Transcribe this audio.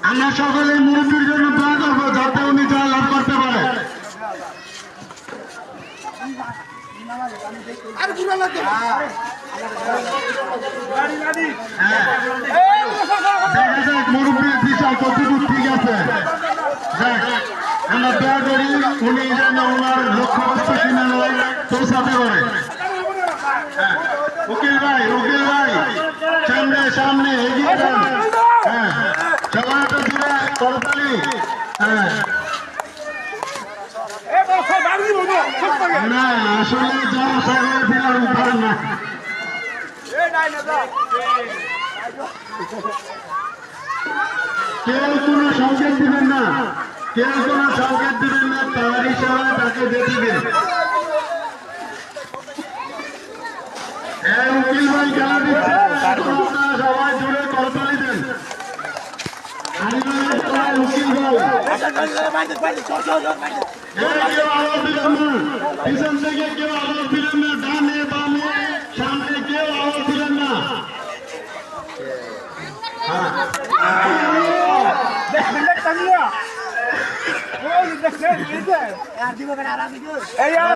আমরা সকলে মুরব্বীর জন্য দোয়া করবো যাতে উনি যা লাভ করতে পারে। দেখা যাক মুরব্বীর বিচার কতটুকু ঠিক আছে। আমরা দোয়া করি উনি যেন ওনার লক্ষ্যবস্তু সীমানায় পৌঁছাতে পারে। উকিল ভাই সামনে সামনে এগিয়ে যান। হ্যাঁ সবাই তো দূরে করতালি। হ্যাঁ না আসলে যা সাগরে ফেলার উপায় না। কেউ কোনো সংকেত দিবেন না, কেউ কোনো সংকেত দিবেন না, তার ইশারায় তাকে যেতে দিন। উকিল ভাই খেলা দিচ্ছে, সবাই জুড়ে করতালি দেন। উকিল ভাই কেউ আওয়াজ দিলেন না, পিছন থেকে কেউ আওয়াজ দিলেন না, ডানে বামে সামনে কেউ আওয়াজ দিলেন না।